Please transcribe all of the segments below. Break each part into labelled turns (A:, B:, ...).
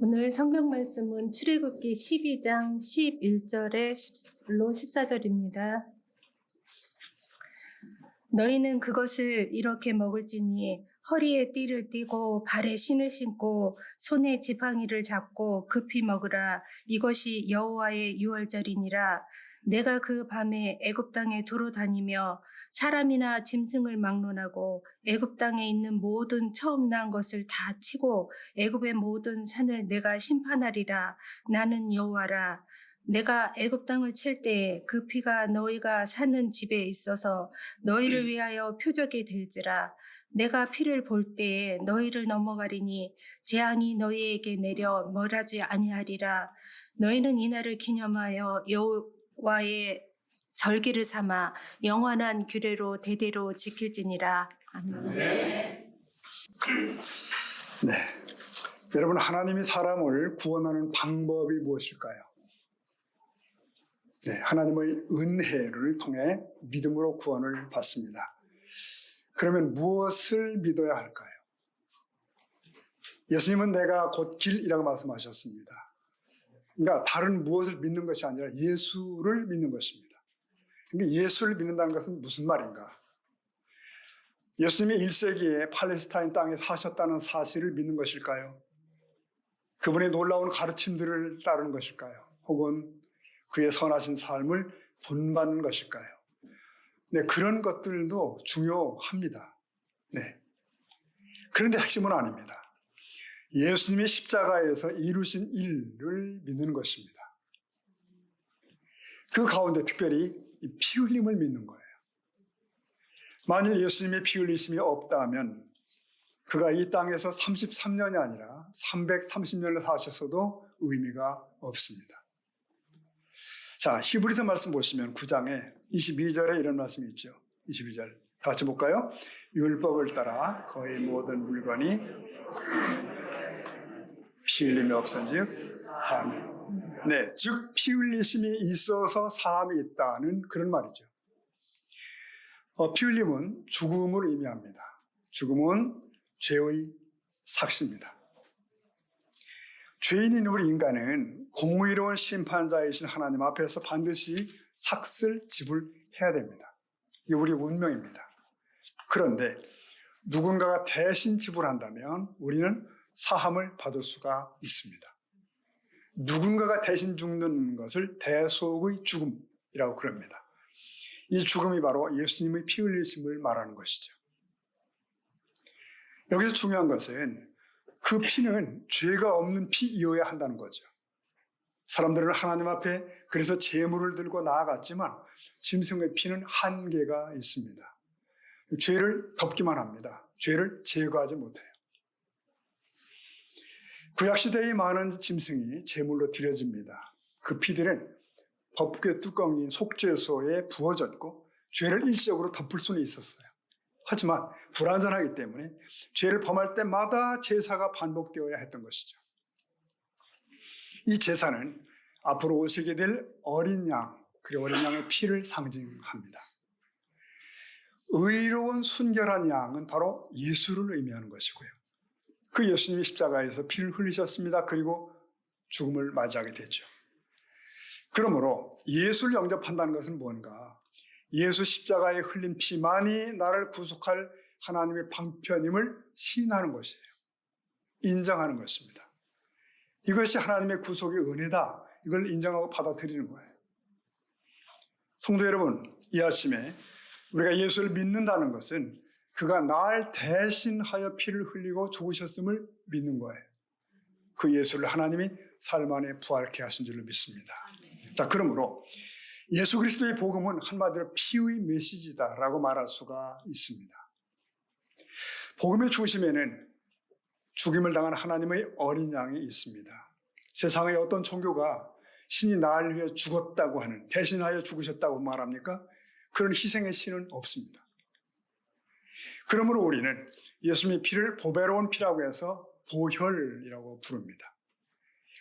A: 오늘 성경 말씀은 출애굽기 12장 11절에 14절입니다. 너희는 그것을 이렇게 먹을지니 허리에 띠를 띠고 발에 신을 신고 손에 지팡이를 잡고 급히 먹으라. 이것이 여호와의 유월절이니라. 내가 그 밤에 애굽 땅에 두루 다니며 사람이나 짐승을 막론하고 애굽 땅에 있는 모든 처음 난 것을 다 치고 애굽의 모든 산을 내가 심판하리라. 나는 여호와라. 내가 애굽 땅을 칠 때에 그 피가 너희가 사는 집에 있어서 너희를 위하여 표적이 될지라. 내가 피를 볼 때에 너희를 넘어가리니 재앙이 너희에게 내려 멸하지 아니하리라. 너희는 이날을 기념하여 여호와의 절기를 삼아 영원한 규례로 대대로 지킬지니라. 아멘.
B: 네, 여러분, 하나님이 사람을 구원하는 방법이 무엇일까요? 네, 하나님의 은혜를 통해 믿음으로 구원을 받습니다. 그러면 무엇을 믿어야 할까요? 예수님은 내가 곧 길이라고 말씀하셨습니다. 그러니까 다른 무엇을 믿는 것이 아니라 예수를 믿는 것입니다. 그러니까 예수를 믿는다는 것은 무슨 말인가? 예수님이 1세기에 팔레스타인 땅에 사셨다는 사실을 믿는 것일까요? 그분의 놀라운 가르침들을 따르는 것일까요? 혹은 그의 선하신 삶을 본받는 것일까요? 네, 그런 것들도 중요합니다. 네. 그런데 핵심은 아닙니다. 예수님이 십자가에서 이루신 일을 믿는 것입니다. 그 가운데 특별히 피 흘림을 믿는 거예요. 만일 예수님의 피 흘리심이 없다면 그가 이 땅에서 33년이 아니라 330년을 사셨어도 의미가 없습니다. 자, 히브리서 말씀 보시면 9장에 22절에 이런 말씀이 있죠. 22절 다 같이 볼까요? 율법을 따라 거의 모든 물건이 피 흘림이 없은즉 사함이, 네, 즉 피 흘리심이 있어서 사함이 있다는 그런 말이죠. 피 흘림은 죽음을 의미합니다. 죽음은 죄의 삭시입니다. 죄인인 우리 인간은 공의로운 심판자이신 하나님 앞에서 반드시 삭을 지불해야 됩니다. 이게 우리의 운명입니다. 그런데 누군가가 대신 지불한다면 우리는 사함을 받을 수가 있습니다. 누군가가 대신 죽는 것을 대속의 죽음이라고 그럽니다. 이 죽음이 바로 예수님의 피 흘리심을 말하는 것이죠. 여기서 중요한 것은 그 피는 죄가 없는 피이어야 한다는 거죠. 사람들은 하나님 앞에 그래서 제물을 들고 나아갔지만 짐승의 피는 한계가 있습니다. 죄를 덮기만 합니다. 죄를 제거하지 못해요. 구약시대의 많은 짐승이 제물로 드려집니다. 그 피들은 법궤 뚜껑인 속죄소에 부어졌고 죄를 일시적으로 덮을 수는 있었어요. 하지만 불완전하기 때문에 죄를 범할 때마다 제사가 반복되어야 했던 것이죠. 이 제사는 앞으로 오시게 될 어린 양, 그리고 어린 양의 피를 상징합니다. 의로운 순결한 양은 바로 예수를 의미하는 것이고요. 그 예수님이 십자가에서 피를 흘리셨습니다. 그리고 죽음을 맞이하게 되죠. 그러므로 예수를 영접한다는 것은 뭔가? 예수 십자가에 흘린 피만이 나를 구속할 하나님의 방편임을 시인하는 것이에요. 인정하는 것입니다. 이것이 하나님의 구속의 은혜다. 이걸 인정하고 받아들이는 거예요. 성도 여러분, 이 아침에 우리가 예수를 믿는다는 것은 그가 날 대신하여 피를 흘리고 죽으셨음을 믿는 거예요. 그 예수를 하나님이 삶 안에 부활케 하신 줄로 믿습니다. 자, 그러므로 예수 그리스도의 복음은 한마디로 피의 메시지다라고 말할 수가 있습니다. 복음의 중심에는 죽임을 당한 하나님의 어린 양이 있습니다. 세상의 어떤 종교가 신이 나를 위해 죽었다고 하는, 대신하여 죽으셨다고 말합니까? 그런 희생의 신은 없습니다. 그러므로 우리는 예수님의 피를 보배로운 피라고 해서 보혈이라고 부릅니다.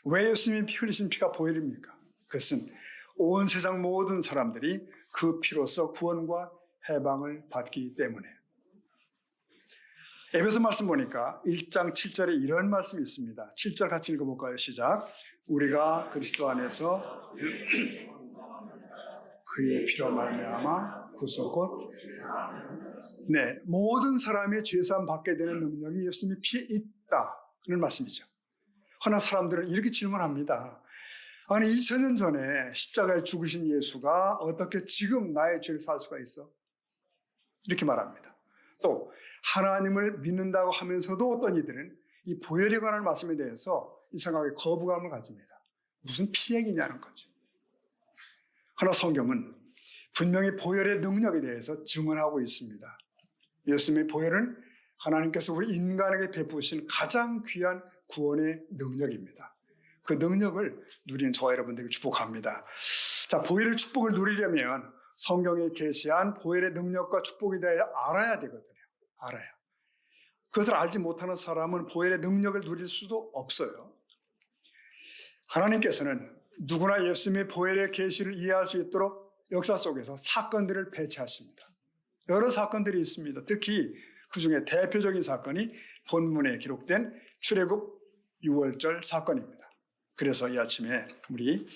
B: 왜 예수님이 피 흘리신 피가 보혈입니까? 그것은 온 세상 모든 사람들이 그 피로서 구원과 해방을 받기 때문에. 에베소 말씀 보니까 1장 7절에 이런 말씀이 있습니다. 7절 같이 읽어볼까요? 시작. 우리가 그리스도 안에서 그의 피로 말미암아 구속 곧 네, 모든 사람이 죄사함 받게 되는 능력이 예수님의 피에 있다는 말씀이죠. 그러나 사람들은 이렇게 질문합니다. 아니 2000년 전에 십자가에 죽으신 예수가 어떻게 지금 나의 죄를 살 수가 있어? 이렇게 말합니다. 또 하나님을 믿는다고 하면서도 어떤 이들은 이 보혈에 관한 말씀에 대해서 이 생각에 거부감을 가집니다. 무슨 피행이냐는 거죠. 그러나 성경은 분명히 보혈의 능력에 대해서 증언하고 있습니다. 예수님의 보혈은 하나님께서 우리 인간에게 베푸신 가장 귀한 구원의 능력입니다. 그 능력을 누리는 저와 여러분들에게 축복합니다. 자, 보혈의 축복을 누리려면 성경에 계시한 보혈의 능력과 축복에 대해 알아야 되거든요. 알아요. 그것을 알지 못하는 사람은 보혈의 능력을 누릴 수도 없어요. 하나님께서는 누구나 예수님의 보혈의 계시를 이해할 수 있도록 역사 속에서 사건들을 배치하십니다. 여러 사건들이 있습니다. 특히 그 중에 대표적인 사건이 본문에 기록된 출애굽 6월절 사건입니다. 그래서 이 아침에 우리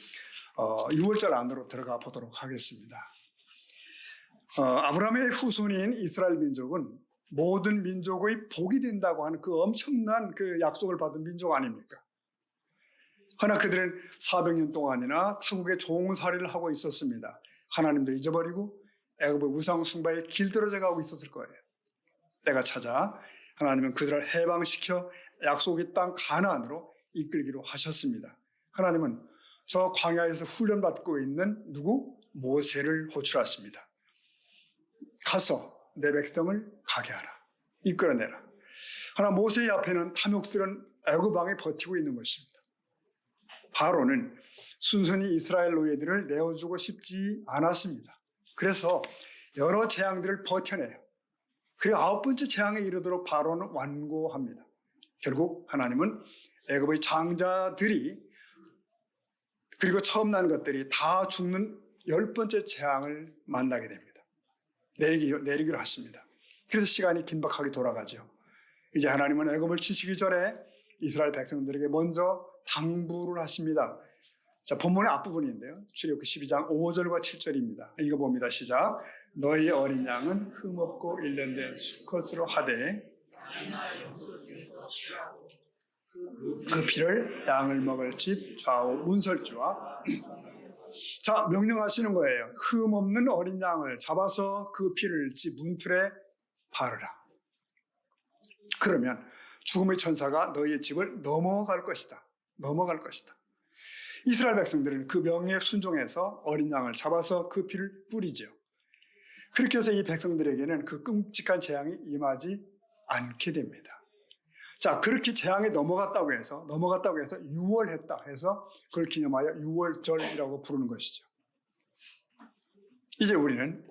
B: 6월절 안으로 들어가 보도록 하겠습니다. 아브라함의 후손인 이스라엘 민족은 모든 민족의 복이 된다고 하는 그 엄청난 그 약속을 받은 민족 아닙니까? 그러나 그들은 400년 동안이나 타국의 종살이를 하고 있었습니다. 하나님도 잊어버리고 애굽의 우상 숭배에 길들어져 가고 있었을 거예요. 때가 찾아 하나님은 그들을 해방시켜 약속의 땅 가나안으로 이끌기로 하셨습니다. 하나님은 저 광야에서 훈련받고 있는 누구? 모세를 호출하십니다. 가서 내 백성을 가게 하라. 이끌어내라. 그러나 모세의 앞에는 탐욕스러운 애굽 왕이 버티고 있는 것입니다. 바로는 순순히 이스라엘 노예들을 내어주고 싶지 않았습니다. 그래서 여러 재앙들을 버텨내요. 그리고 9번째 재앙에 이르도록 바로는 완고합니다. 결국 하나님은 애굽의 장자들이 그리고 처음 난 것들이 다 죽는 10번째 재앙을 만나게 됩니다. 내리기로 하십니다. 그래서 시간이 긴박하게 돌아가죠. 이제 하나님은 애굽을 치시기 전에 이스라엘 백성들에게 먼저 당부를 하십니다. 자, 본문의 앞부분인데요. 출애굽기 12장 5절과 7절입니다. 읽어봅니다. 시작. 너희 어린 양은 흠없고 일련된 수컷으로 하되 그 피를 양을 먹을 집 좌우 문설주와 자, 명령하시는 거예요. 흠없는 어린 양을 잡아서 그 피를 집 문틀에 바르라. 그러면 죽음의 천사가 너희의 집을 넘어갈 것이다. 넘어갈 것이다. 이스라엘 백성들은 그 명령에 순종해서 어린 양을 잡아서 그 피를 뿌리죠. 그렇게 해서 이 백성들에게는 그 끔찍한 재앙이 임하지 않게 됩니다. 자, 그렇게 재앙이 넘어갔다고 해서 유월했다 해서 그걸 기념하여 유월절이라고 부르는 것이죠. 이제 우리는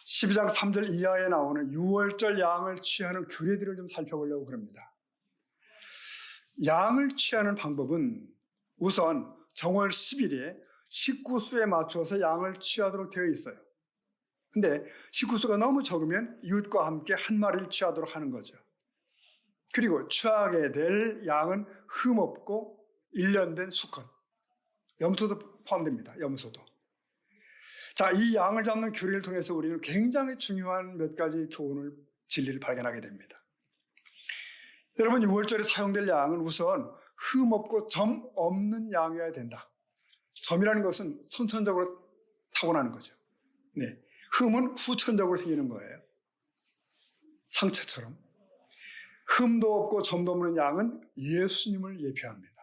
B: 12장 3절 이하에 나오는 유월절 양을 취하는 규례들을 좀 살펴보려고 합니다. 양을 취하는 방법은 우선 정월 10일에 식구수에 맞춰서 양을 취하도록 되어 있어요. 근데 식구수가 너무 적으면 이웃과 함께 한 마리를 취하도록 하는 거죠. 그리고 취하게 될 양은 흠없고 일련된 수컷, 염소도 포함됩니다. 염소도. 자, 이 양을 잡는 규례를 통해서 우리는 굉장히 중요한 몇 가지 교훈을, 진리를 발견하게 됩니다. 여러분, 6월절에 사용될 양은 우선 흠없고 점 없는 양이어야 된다. 점이라는 것은 선천적으로 타고나는 거죠. 네, 흠은 후천적으로 생기는 거예요. 상처처럼. 흠도 없고 점도 없는 양은 예수님을 예표합니다.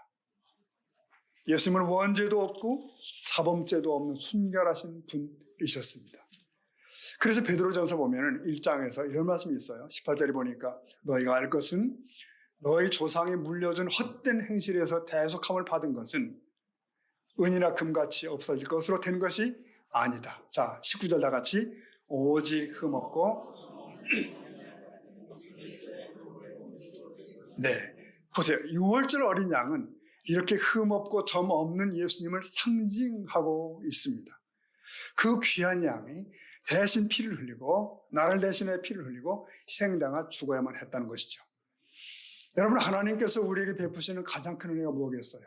B: 예수님은 원죄도 없고 자범죄도 없는 순결하신 분이셨습니다. 그래서 베드로전서 보면 1장에서 이런 말씀이 있어요. 18절에 보니까 너희가 알 것은 너희 조상이 물려준 헛된 행실에서 대속함을 받은 것은 은이나 금같이 없어질 것으로 된 것이 아니다. 자, 19절 다 같이 오직 흠없고 네, 보세요. 6월절 어린 양은 이렇게 흠없고 점 없는 예수님을 상징하고 있습니다. 그 귀한 양이 대신 피를 흘리고 나를 대신해 피를 흘리고 희생당하 죽어야만 했다는 것이죠. 여러분, 하나님께서 우리에게 베푸시는 가장 큰 은혜가 무엇이겠어요?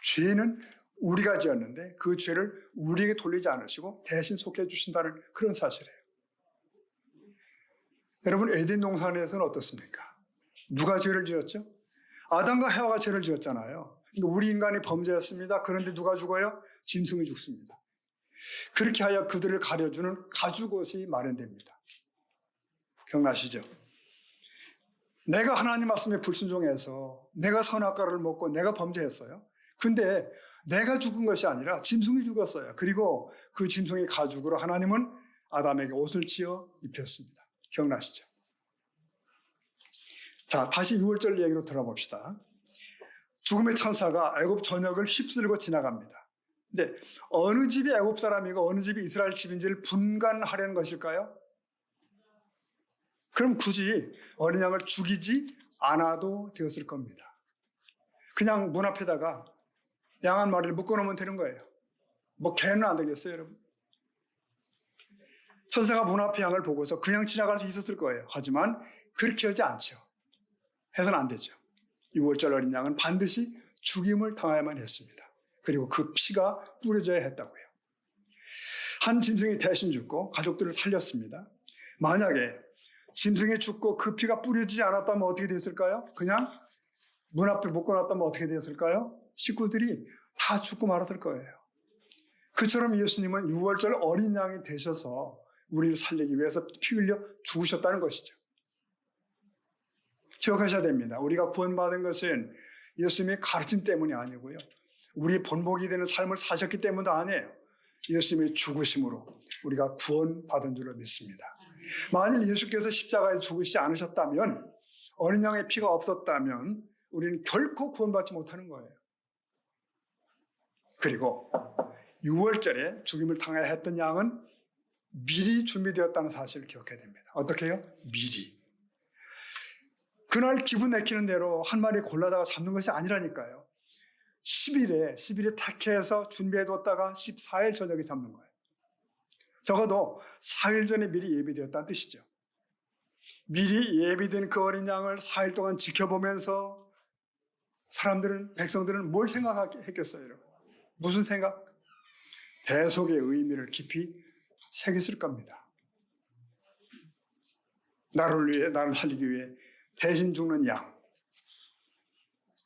B: 죄는 우리가 지었는데 그 죄를 우리에게 돌리지 않으시고 대신 속해 주신다는 그런 사실이에요. 여러분, 에덴 동산에서는 어떻습니까? 누가 죄를 지었죠? 아담과 해와가 죄를 지었잖아요. 그러니까 우리 인간이 범죄했습니다. 그런데 누가 죽어요? 짐승이 죽습니다. 그렇게 하여 그들을 가려주는 가죽옷이 마련됩니다. 기억나시죠? 내가 하나님 말씀에 불순종해서 내가 선악과를 먹고 내가 범죄했어요. 근데 내가 죽은 것이 아니라 짐승이 죽었어요. 그리고 그 짐승의 가죽으로 하나님은 아담에게 옷을 지어 입혔습니다. 기억나시죠? 자, 다시 6월절 얘기로 돌아봅시다. 죽음의 천사가 애굽 전역을 휩쓸고 지나갑니다. 근데 어느 집이 애굽 사람이고 어느 집이 이스라엘 집인지를 분간하려는 것일까요? 그럼 굳이 어린 양을 죽이지 않아도 되었을 겁니다. 그냥 문 앞에다가 양 한 마리를 묶어놓으면 되는 거예요. 뭐 개는 안 되겠어요, 여러분? 천사가 문 앞에 양을 보고서 그냥 지나갈 수 있었을 거예요. 하지만 그렇게 하지 않죠. 해서는 안 되죠. 6월절 어린 양은 반드시 죽임을 당해야만 했습니다. 그리고 그 피가 뿌려져야 했다고요. 한 짐승이 대신 죽고 가족들을 살렸습니다. 만약에 짐승이 죽고 그 피가 뿌려지지 않았다면 어떻게 되었을까요? 그냥 문 앞에 묶어놨다면 어떻게 되었을까요? 식구들이 다 죽고 말았을 거예요. 그처럼 예수님은 6월절 어린 양이 되셔서 우리를 살리기 위해서 피 흘려 죽으셨다는 것이죠. 기억하셔야 됩니다. 우리가 구원받은 것은 예수님의 가르침 때문이 아니고요. 우리의 본보기 되는 삶을 사셨기 때문도 아니에요. 예수님의 죽으심으로 우리가 구원받은 줄로 믿습니다. 만일 예수께서 십자가에 죽으시지 않으셨다면, 어린 양의 피가 없었다면 우리는 결코 구원받지 못하는 거예요. 그리고 6월절에 죽임을 당해야 했던 양은 미리 준비되었다는 사실을 기억해야 됩니다. 어떻게 해요? 미리. 그날 기분 내키는 대로 한 마리 골라다가 잡는 것이 아니라니까요. 10일에 택해서 준비해뒀다가 14일 저녁에 잡는 거예요. 적어도 4일 전에 미리 예비되었다는 뜻이죠. 미리 예비된 그 어린 양을 4일 동안 지켜보면서 백성들은 뭘 생각했겠어요, 여러분? 무슨 생각? 대속의 의미를 깊이 새겼을 겁니다. 나를 살리기 위해 대신 죽는 양.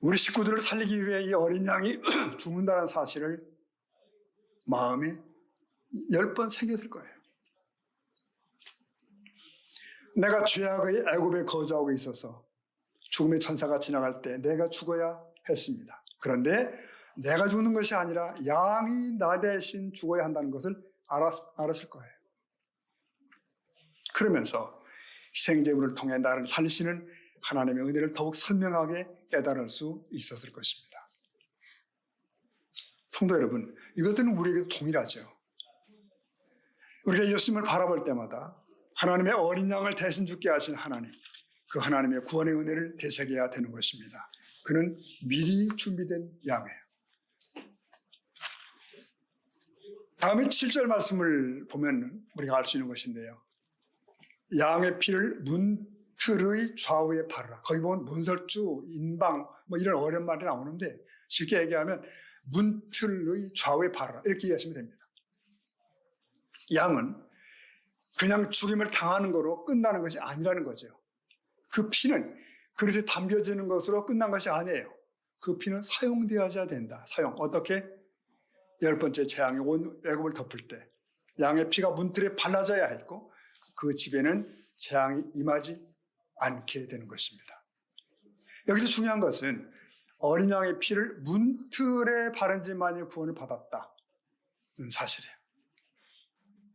B: 우리 식구들을 살리기 위해 이 어린 양이 죽는다는 사실을 마음에 10번 새겼을 거예요. 내가 죄악의 애굽에 거주하고 있어서 죽음의 천사가 지나갈 때 내가 죽어야 했습니다. 그런데 내가 죽는 것이 아니라 양이 나 대신 죽어야 한다는 것을 알았을 거예요. 그러면서 희생제물을 통해 나를 살리시는 하나님의 은혜를 더욱 선명하게 깨달을 수 있었을 것입니다. 성도 여러분, 이것들은 우리에게도 동일하죠. 우리가 예수님을 바라볼 때마다 하나님의 어린 양을 대신 죽게 하신 하나님, 그 하나님의 구원의 은혜를 되새겨야 되는 것입니다. 그는 미리 준비된 양이에요. 다음에 7절 말씀을 보면 우리가 알 수 있는 것인데요. 양의 피를 문틀의 좌우에 바르라. 거기 보면 문설주, 인방 뭐 이런 어려운 말이 나오는데 쉽게 얘기하면 문틀의 좌우에 바르라 이렇게 이해하시면 됩니다. 양은 그냥 죽임을 당하는 거로 끝나는 것이 아니라는 거죠. 그 피는 그릇에 담겨지는 것으로 끝난 것이 아니에요. 그 피는 사용되어야 된다. 어떻게? 10번째 재앙이 온 애굽을 덮을 때 양의 피가 문틀에 발라져야 했고 그 집에는 재앙이 임하지 않게 되는 것입니다. 여기서 중요한 것은 어린 양의 피를 문틀에 바른 집만이 구원을 받았다는 사실이에요.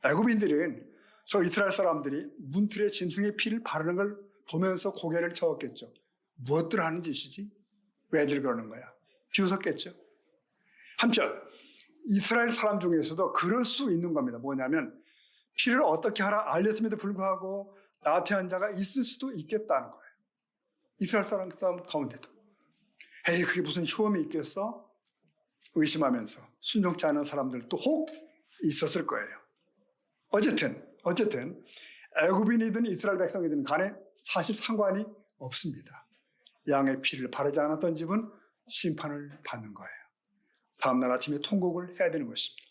B: 애굽인들은 저 이스라엘 사람들이 문틀에 짐승의 피를 바르는 걸 보면서 고개를 저었겠죠. 무엇들 하는 짓이지? 왜들 그러는 거야? 비웃었겠죠. 한편 이스라엘 사람 중에서도 그럴 수 있는 겁니다. 뭐냐면 피를 어떻게 하라 알렸음에도 불구하고 나태한 자가 있을 수도 있겠다는 거예요. 이스라엘 사람 가운데도. 에이, 그게 무슨 효험이 있겠어? 의심하면서 순종치 않은 사람들도 혹 있었을 거예요. 어쨌든 애굽인이든 이스라엘 백성이든 간에 사실 상관이 없습니다. 양의 피를 바르지 않았던 집은 심판을 받는 거예요. 다음날 아침에 통곡을 해야 되는 것입니다.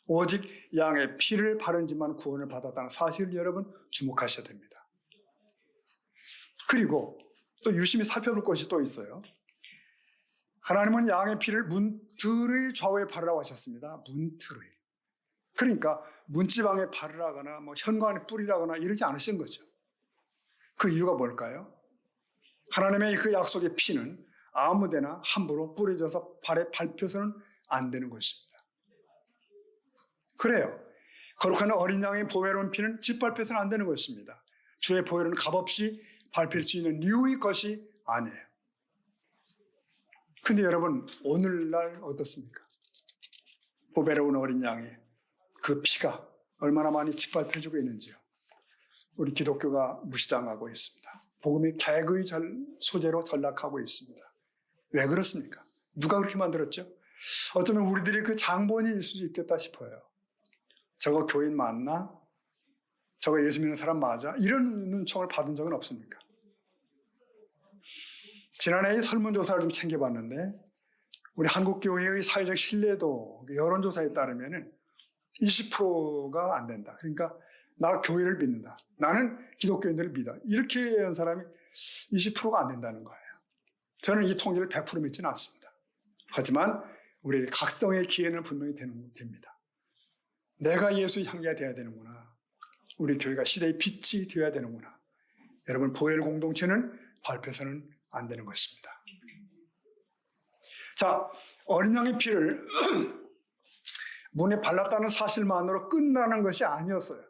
B: 오직 양의 피를 바른 집만 구원을 받았다는 사실을 여러분 주목하셔야 됩니다. 그리고 또 유심히 살펴볼 것이 또 있어요. 하나님은 양의 피를 문틀의 좌우에 바르라고 하셨습니다. 문틀의. 그러니까 문지방에 바르라거나 현관에 뿌리라거나 이러지 않으신 거죠. 그 이유가 뭘까요? 하나님의 그 약속의 피는 아무데나 함부로 뿌려져서 발에 밟혀서는 안 되는 것입니다. 그래요. 거룩한 어린 양의 보배로운 피는 짓밟혀서는 안 되는 것입니다. 주의 보혈은 값없이 밟힐 수 있는 이유의 것이 아니에요. 근데 여러분, 오늘날 어떻습니까? 보배로운 어린 양의 그 피가 얼마나 많이 짓밟혀지고 있는지요. 우리 기독교가 무시당하고 있습니다. 복음이 개그의 소재로 전락하고 있습니다. 왜 그렇습니까? 누가 그렇게 만들었죠? 어쩌면 우리들이 그 장본인일 수도 있겠다 싶어요. 저거 교인 맞나? 저거 예수 믿는 사람 맞아? 이런 눈총을 받은 적은 없습니까? 지난해 설문조사를 좀 챙겨봤는데 우리 한국교회의 사회적 신뢰도 여론조사에 따르면 20%가 안 된다. 그러니까 나 교회를 믿는다. 나는 기독교인들을 믿어. 이렇게 한 사람이 20%가 안 된다는 거예요. 저는 이 통계를 100% 믿지는 않습니다. 하지만 우리에게 각성의 기회는 분명히 됩니다. 내가 예수의 향기가 되어야 되는구나. 우리 교회가 시대의 빛이 되어야 되는구나. 여러분, 보혈 공동체는 밟혀서는 안 되는 것입니다. 자, 어린 양의 피를 문에 발랐다는 사실만으로 끝나는 것이 아니었어요.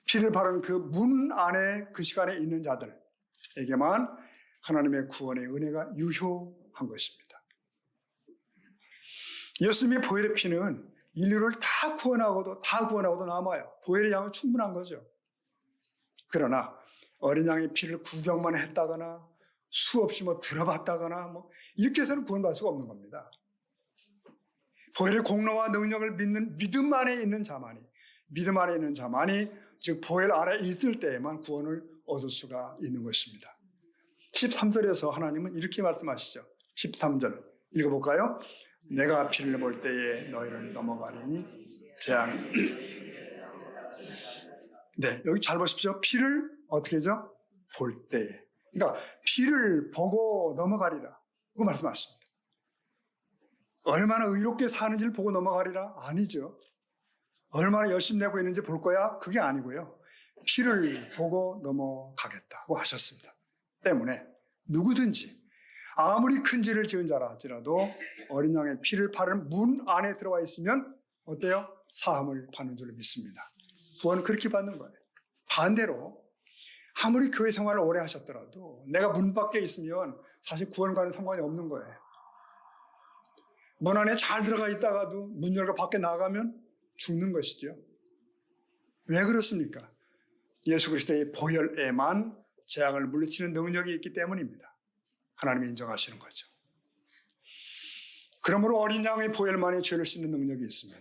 B: 피를 바른 그 문 안에 그 시간에 있는 자들에게만 하나님의 구원의 은혜가 유효한 것입니다. 예수님의 보혈의 피는 인류를 다 구원하고도 남아요. 보혈의 양은 충분한 거죠. 그러나 어린 양의 피를 구경만 했다거나 수없이 들어봤다거나 이렇게 해서는 구원받을 수가 없는 겁니다. 보혈의 공로와 능력을 믿는 믿음 안에 있는 자만이 즉 보혈 아래 있을 때에만 구원을 얻을 수가 있는 것입니다. 13절에서 하나님은 이렇게 말씀하시죠. 13절 읽어볼까요? 내가 피를 볼 때에 너희를 넘어가리니 재앙이 네, 여기 잘 보십시오. 피를 어떻게 하죠? 볼 때에. 그러니까 피를 보고 넘어가리라. 그거 말씀하십니다. 얼마나 의롭게 사는지를 보고 넘어가리라? 아니죠. 얼마나 열심히 내고 있는지 볼 거야? 그게 아니고요. 피를 보고 넘어가겠다고 하셨습니다. 때문에 누구든지 아무리 큰 죄를 지은 자라 할지라도 어린 양의 피를 바른 문 안에 들어와 있으면 어때요? 사함을 받는 줄 믿습니다. 구원은 그렇게 받는 거예요. 반대로 아무리 교회 생활을 오래 하셨더라도 내가 문 밖에 있으면 사실 구원과는 상관이 없는 거예요. 문 안에 잘 들어가 있다가도 문 열고 밖에 나가면 죽는 것이죠. 왜 그렇습니까? 예수 그리스도의 보혈에만 재앙을 물리치는 능력이 있기 때문입니다. 하나님이 인정하시는 거죠. 그러므로 어린 양의 보혈만이 죄를 씻는 능력이 있습니다.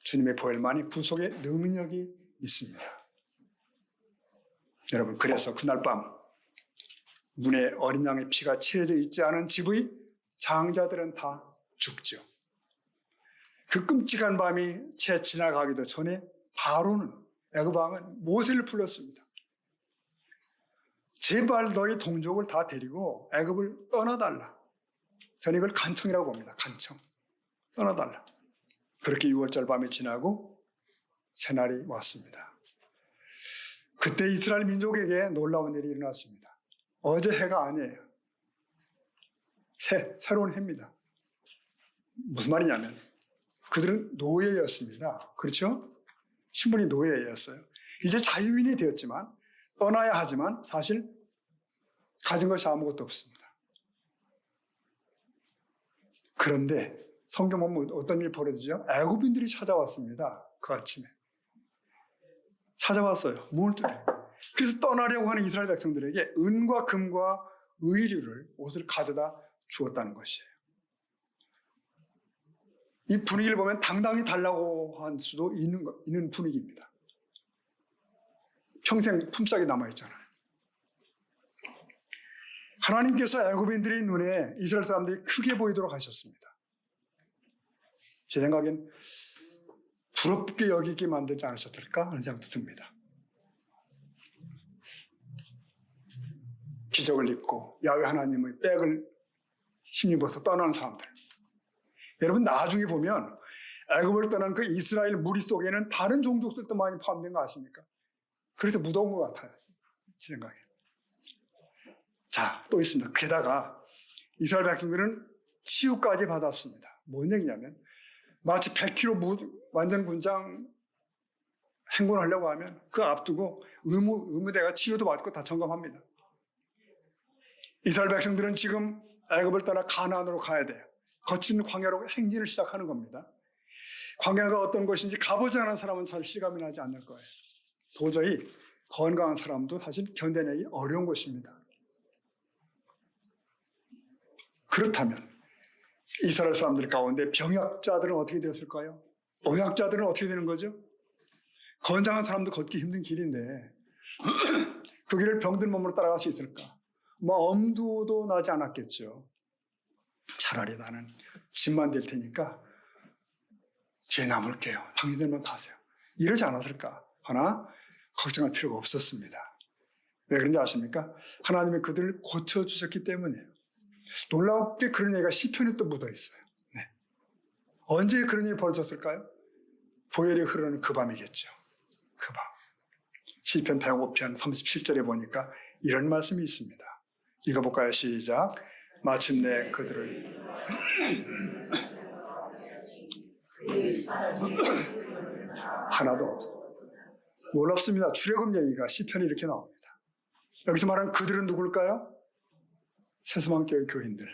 B: 주님의 보혈만이 구속의 능력이 있습니다. 여러분, 그래서 그날 밤 문에 어린 양의 피가 칠해져 있지 않은 집의 장자들은 다 죽죠. 그 끔찍한 밤이 채 지나가기도 전에 바로는 애굽 왕은 모세를 불렀습니다. 제발 너희 동족을 다 데리고 애굽을 떠나달라. 저는 이걸 간청이라고 봅니다. 간청. 떠나달라. 그렇게 6월절 밤이 지나고 새날이 왔습니다. 그때 이스라엘 민족에게 놀라운 일이 일어났습니다. 어제 해가 아니에요. 새로운 해입니다. 무슨 말이냐면 그들은 노예였습니다. 그렇죠? 신분이 노예였어요. 이제 자유인이 되었지만 떠나야 하지만 사실 가진 것이 아무것도 없습니다. 그런데 성경 보면 어떤 일이 벌어지죠? 애굽인들이 찾아왔습니다. 그 아침에. 찾아왔어요. 문을 뚫어. 그래서 떠나려고 하는 이스라엘 백성들에게 은과 금과 의류를 옷을 가져다 주었다는 것이에요. 이 분위기를 보면 당당히 달라고 할 수도 있는 분위기입니다. 평생 품삯이 남아있잖아요. 하나님께서 애굽인들의 눈에 이스라엘 사람들이 크게 보이도록 하셨습니다. 제 생각엔 부럽게 여기게 만들지 않으셨을까 하는 생각도 듭니다. 기적을 입고 야훼 하나님의 백을 힘입어서 떠나는 사람들. 여러분 나중에 보면 애굽을 떠난 그 이스라엘 무리 속에는 다른 종족들도 많이 포함된 거 아십니까? 그래서 무더운 것 같아요. 제 생각에. 자, 또 있습니다. 게다가 이스라엘 백성들은 치유까지 받았습니다. 뭔 얘기냐면 마치 100km 완전 군장 행군하려고 하면 그 앞두고 의무대가 치유도 받고 다 점검합니다. 이스라엘 백성들은 지금 애굽을 떠나 가나안으로 가야 돼요. 거친 광야로 행진을 시작하는 겁니다. 광야가 어떤 곳인지 가보지 않은 사람은 잘 실감이 나지 않을 거예요. 도저히 건강한 사람도 사실 견뎌내기 어려운 곳입니다. 그렇다면 이스라엘 사람들 가운데 병약자들은 어떻게 되었을까요? 노약자들은 어떻게 되는 거죠? 건장한 사람도 걷기 힘든 길인데 그 길을 병든 몸으로 따라갈 수 있을까? 엄두도 나지 않았겠죠. 차라리 나는 짐만 될 테니까 제 남을게요. 당신들만 가세요. 이러지 않았을까? 하나 걱정할 필요가 없었습니다. 왜 그런지 아십니까? 하나님이 그들을 고쳐주셨기 때문이에요. 놀랍게 그런 얘기가 시편에 또 묻어 있어요. 네. 언제 그런 일이 벌어졌을까요? 보혈이 흐르는 그 밤이겠죠. 그 밤. 시편 105편 37절에 보니까 이런 말씀이 있습니다. 읽어볼까요? 시작. 마침내 그들을 하나도 없어. 놀랍습니다. 출애굽 얘기가 시편에 이렇게 나옵니다. 여기서 말하는 그들은 누굴까요? 새소망교회 교인들.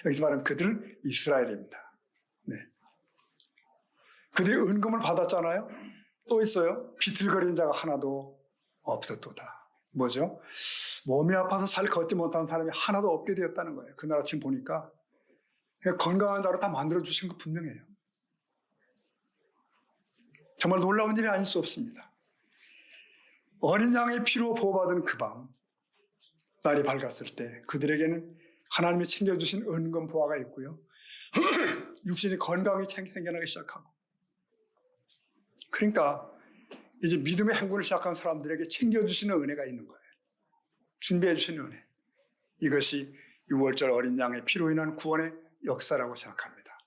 B: 여기서 말하는 그들은 이스라엘입니다. 네. 그들이 은금을 받았잖아요. 또 있어요. 비틀거리는 자가 하나도 없었도다. 뭐죠? 몸이 아파서 잘 걷지 못하는 사람이 하나도 없게 되었다는 거예요. 그날 아침 보니까 건강한 자로 다 만들어주신 거 분명해요. 정말 놀라운 일이 아닐 수 없습니다. 어린 양의 피로 보호받은 그 밤, 날이 밝았을 때 그들에게는 하나님이 챙겨주신 은금 보화가 있고요. 육신이 건강히 생겨나기 시작하고, 그러니까 이제 믿음의 행군을 시작한 사람들에게 챙겨주시는 은혜가 있는 거예요. 준비해 주시는 은혜. 이것이 6월절 어린 양의 피로 인한 구원의 역사라고 생각합니다.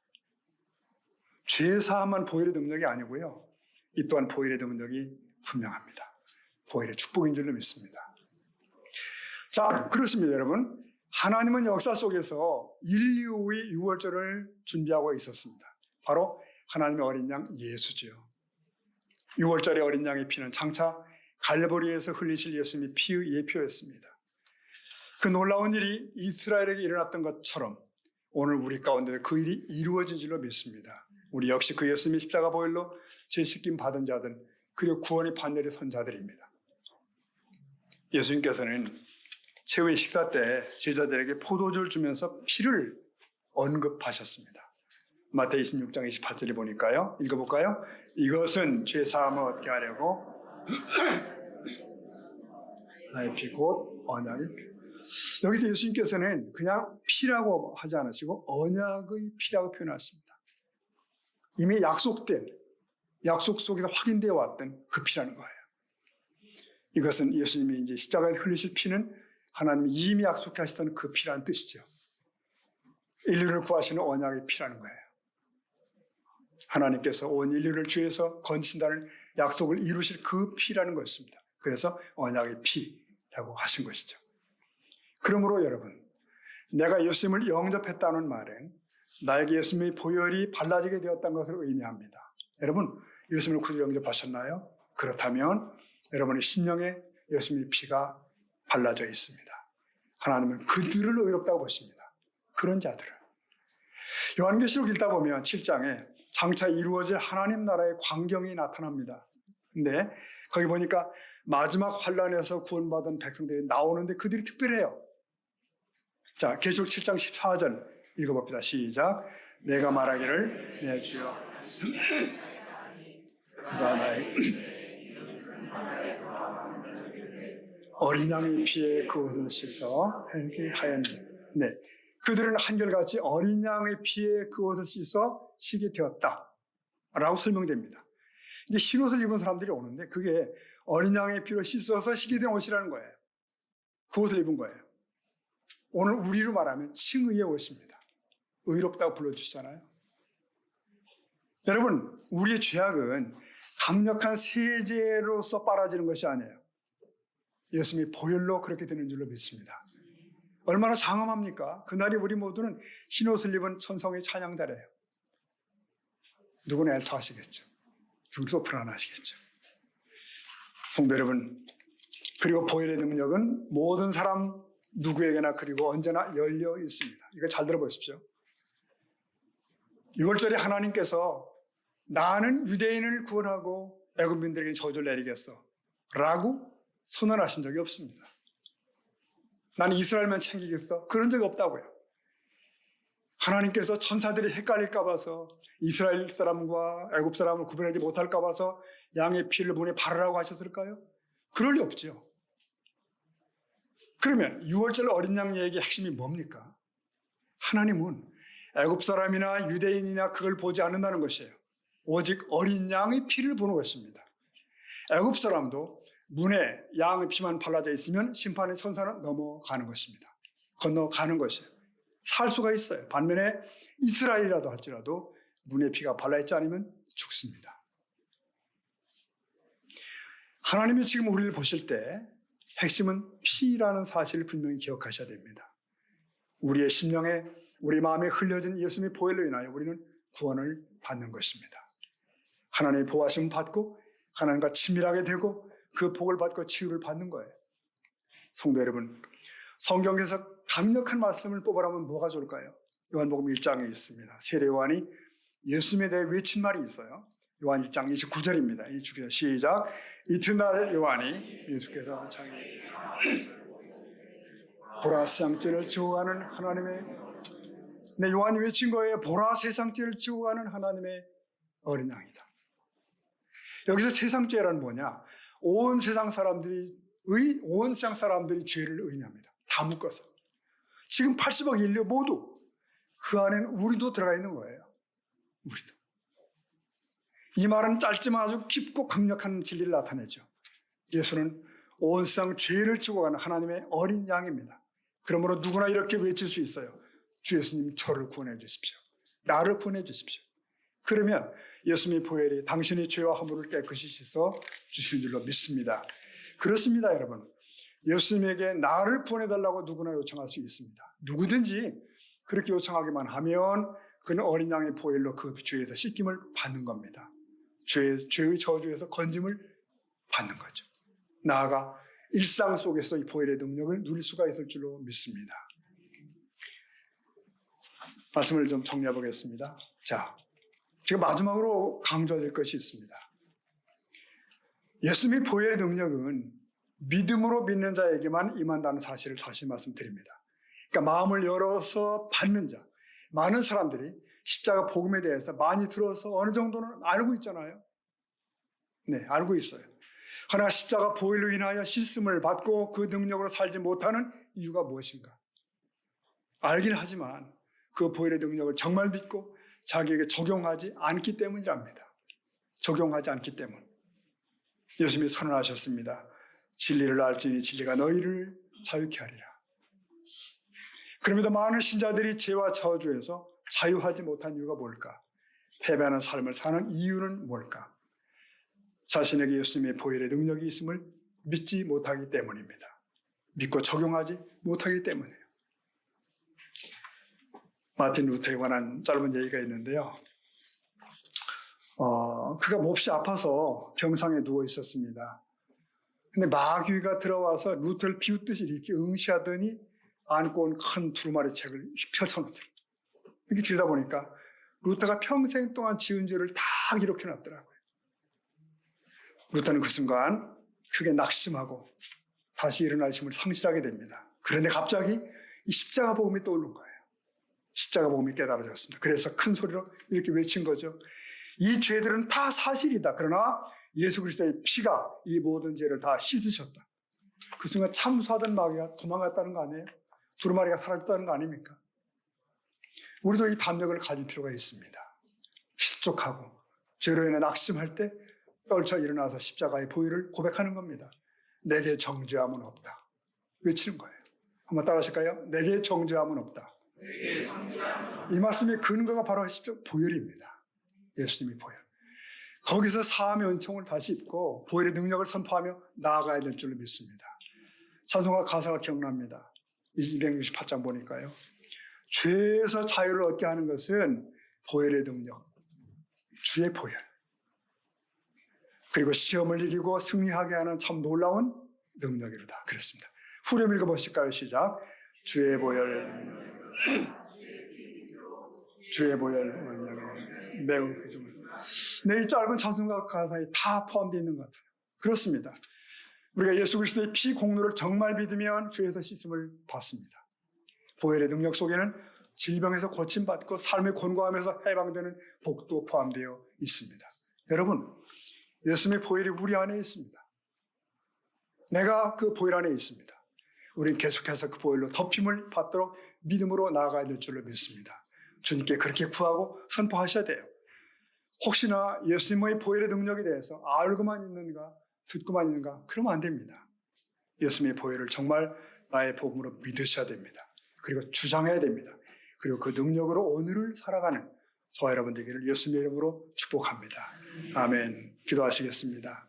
B: 죄사함만 보혈의 능력이 아니고요. 이 또한 보혈의 능력이 분명합니다. 보혈의 축복인 줄로 믿습니다. 자, 그렇습니다, 여러분. 하나님은 역사 속에서 인류의 6월절을 준비하고 있었습니다. 바로 하나님의 어린 양 예수죠. 6월절의 어린 양의 피는 장차 갈보리에서 흘리실 예수님의 피의 예표였습니다. 그 놀라운 일이 이스라엘에게 일어났던 것처럼 오늘 우리 가운데 그 일이 이루어진 줄로 믿습니다. 우리 역시 그 예수님의 십자가 보혈로 죄씻김 받은 자들, 그리고 구원의 판례를 선 자들입니다. 예수님께서는 최후의 식사 때 제자들에게 포도주를 주면서 피를 언급하셨습니다. 마태복음 26장 28절에 보니까요. 읽어볼까요? 이것은 죄사함을 얻게 하려고 나의 피 곧 언약의 피. 여기서 예수님께서는 그냥 피라고 하지 않으시고 언약의 피라고 표현하십니다. 이미 약속된, 약속 속에서 확인되어 왔던 그 피라는 거예요. 이것은 예수님이 이제 십자가에 흘리실 피는 하나님이 이미 약속하시던 그 피라는 뜻이죠. 인류를 구하시는 언약의 피라는 거예요. 하나님께서 온 인류를 죄에서 건진다는 약속을 이루실 그 피라는 것입니다. 그래서 언약의 피라고 하신 것이죠. 그러므로 여러분, 내가 예수님을 영접했다는 말은 나에게 예수님의 보혈이 발라지게 되었다는 것을 의미합니다. 여러분, 예수님을 구주 영접하셨나요? 그렇다면 여러분의 심령에 예수님의 피가 발라져 있습니다. 하나님은 그들을 의롭다고 보십니다. 그런 자들을. 요한계시록 읽다 보면 7장에 장차 이루어질 하나님 나라의 광경이 나타납니다. 근데 거기 보니까 마지막 환란에서 구원받은 백성들이 나오는데 그들이 특별해요. 자, 계시록 7장 14절 읽어봅시다. 시작. 내가 말하기를 내 주여 그가 나의 어린 양의 피에 그 옷을 씻어 해게 하였니. 네, 그들은 한결같이 어린 양의 피에 그 옷을 씻어 시게 되었다 라고 설명됩니다. 이게 흰 옷을 입은 사람들이 오는데 그게 어린 양의 피로 씻어서 시게 된 옷이라는 거예요. 그 옷을 입은 거예요. 오늘 우리로 말하면 칭의의 옷입니다. 의롭다고 불러주시잖아요. 여러분, 우리의 죄악은 강력한 세제로서 빨아지는 것이 아니에요. 예수님이 보혈로 그렇게 되는 줄로 믿습니다. 얼마나 장엄합니까? 그날이 우리 모두는 흰옷을 입은 천성의 찬양달이에요. 누구나 애통하시겠죠. 누구도 불안하시겠죠. 성도 여러분, 그리고 보혈의 능력은 모든 사람 누구에게나 그리고 언제나 열려 있습니다. 이거 잘 들어보십시오. 6월절에 하나님께서 나는 유대인을 구원하고 애굽민들에게 저주를 내리겠어 라고 선언하신 적이 없습니다. 나는 이스라엘만 챙기겠어 그런 적이 없다고요. 하나님께서 천사들이 헷갈릴까 봐서 이스라엘 사람과 애굽 사람을 구별하지 못할까 봐서 양의 피를 문에 바르라고 하셨을까요? 그럴 리 없죠. 그러면 6월절 어린 양 얘기의 핵심이 뭡니까? 하나님은 애굽 사람이나 유대인이나 그걸 보지 않는다는 것이에요. 오직 어린 양의 피를 보는 것입니다. 애굽 사람도 문에 양의 피만 발라져 있으면 심판의 천사는 넘어가는 것입니다. 건너가는 것이에요. 살 수가 있어요. 반면에 이스라엘이라도 할지라도 문에 피가 발라있지 않으면 죽습니다. 하나님이 지금 우리를 보실 때 핵심은 피라는 사실을 분명히 기억하셔야 됩니다. 우리의 심령에 우리 마음에 흘려진 예수님의 보혈로 인하여 우리는 구원을 받는 것입니다. 하나님의 보호하심을 받고 하나님과 친밀하게 되고 그 복을 받고 치유를 받는 거예요. 성도 여러분, 성경에서 강력한 말씀을 뽑으라면 뭐가 좋을까요? 요한복음 1장에 있습니다. 세례 요한이 예수님에 대해 외친 말이 있어요. 요한 1장 29절입니다. 이 줄여 시작. 이튿날 요한이 예수께서 자기 보라 세상죄를 지고 가는 하나님의 요한이 외친 거예요. 보라 세상죄를 지고 가는 하나님의 어린 양이다. 여기서 세상죄란 뭐냐? 온 세상 사람들이 죄를 의미합니다. 다 묶어서. 지금 80억 인류 모두 그 안에는 우리도 들어가 있는 거예요. 우리도. 이 말은 짧지만 아주 깊고 강력한 진리를 나타내죠. 예수는 온 세상 죄를 지고 가는 하나님의 어린 양입니다. 그러므로 누구나 이렇게 외칠 수 있어요. 주 예수님, 저를 구원해 주십시오. 나를 구원해 주십시오. 그러면 예수님의 보혈이 당신의 죄와 허물을 깨끗이 씻어 주실 줄로 믿습니다. 그렇습니다, 여러분. 예수님에게 나를 구원해달라고 누구나 요청할 수 있습니다. 누구든지 그렇게 요청하기만 하면 그는 어린 양의 보혈로 그 죄에서 씻김을 받는 겁니다. 죄의 저주에서 건짐을 받는 거죠. 나아가 일상 속에서 이 보혈의 능력을 누릴 수가 있을 줄로 믿습니다. 말씀을 좀 정리해 보겠습니다. 자, 제가 마지막으로 강조할 것이 있습니다. 예수님의 보혈의 능력은 믿음으로 믿는 자에게만 임한다는 사실을 다시 말씀드립니다. 그러니까 마음을 열어서 받는 자, 많은 사람들이 십자가 복음에 대해서 많이 들어서 어느 정도는 알고 있잖아요. 네, 알고 있어요. 그러나 십자가 보혈로 인하여 씻음을 받고 그 능력으로 살지 못하는 이유가 무엇인가? 알긴 하지만 그 보혈의 능력을 정말 믿고 자기에게 적용하지 않기 때문이랍니다. 적용하지 않기 때문. 예수님이 선언하셨습니다. 진리를 알지니 진리가 너희를 자유케 하리라. 그럼에도 많은 신자들이 죄와 저주에서 자유하지 못한 이유가 뭘까? 패배하는 삶을 사는 이유는 뭘까? 자신에게 예수님의 보혈의 능력이 있음을 믿지 못하기 때문입니다. 믿고 적용하지 못하기 때문이에요. 마틴 루터에 관한 짧은 얘기가 있는데요. 그가 몹시 아파서 병상에 누워 있었습니다. 근데 마귀가 들어와서 루터를 비웃듯이 이렇게 응시하더니 안고 온 큰 두루마리 책을 펼쳐놓더라고요. 이렇게 들다 보니까 루터가 평생 동안 지은 죄를 다 기록해놨더라고요. 루터는 그 순간 크게 낙심하고 다시 일어날 힘을 상실하게 됩니다. 그런데 갑자기 이 십자가 복음이 떠오른 거예요. 십자가 십자가 복음이 깨달아졌습니다. 그래서 큰 소리로 이렇게 외친 거죠. 이 죄들은 다 사실이다. 그러나 예수 그리스도의 피가 이 모든 죄를 다 씻으셨다. 그 순간 참수하던 마귀가 도망갔다는 거 아니에요? 두루마리가 사라졌다는 거 아닙니까? 우리도 이 담력을 가질 필요가 있습니다. 실족하고 죄로 인해 낙심할 때 떨쳐 일어나서 십자가의 보혈을 고백하는 겁니다. 내게 정죄함은 없다. 외치는 거예요. 한번 따라 하실까요? 내게 정죄함은 없다. 이 말씀의 근거가 바로 십자가 보혈입니다. 예수님의 보혈. 거기서 사함의 은총을 다시 입고 보혈의 능력을 선포하며 나아가야 될 줄로 믿습니다. 찬송가 가사가 기억납니다. 268장 보니까요. 죄에서 자유를 얻게 하는 것은 보혈의 능력, 주의 보혈. 그리고 시험을 이기고 승리하게 하는 참 놀라운 능력이로다. 그랬습니다. 후렴 읽어보실까요? 시작. 주의 보혈, 주의 보혈 능력에 매우 그중을. 네, 이 짧은 찬송가 가사에 다 포함되어 있는 것 같아요. 그렇습니다. 우리가 예수 그리스도의 피 공로를 정말 믿으면 죄에서 씻음을 받습니다. 보혈의 능력 속에는 질병에서 고침받고 삶의 곤고함에서 해방되는 복도 포함되어 있습니다. 여러분, 예수님의 보혈이 우리 안에 있습니다. 내가 그 보혈 안에 있습니다. 우리는 계속해서 그 보혈로 덮임을 받도록 믿음으로 나아가야 될 줄로 믿습니다. 주님께 그렇게 구하고 선포하셔야 돼요. 혹시나 예수님의 보혈의 능력에 대해서 알고만 있는가, 듣고만 있는가, 그러면 안 됩니다. 예수님의 보혈을 정말 나의 복음으로 믿으셔야 됩니다. 그리고 주장해야 됩니다. 그리고 그 능력으로 오늘을 살아가는 저와 여러분 되기를 예수님의 이름으로 축복합니다. 아멘. 기도하시겠습니다.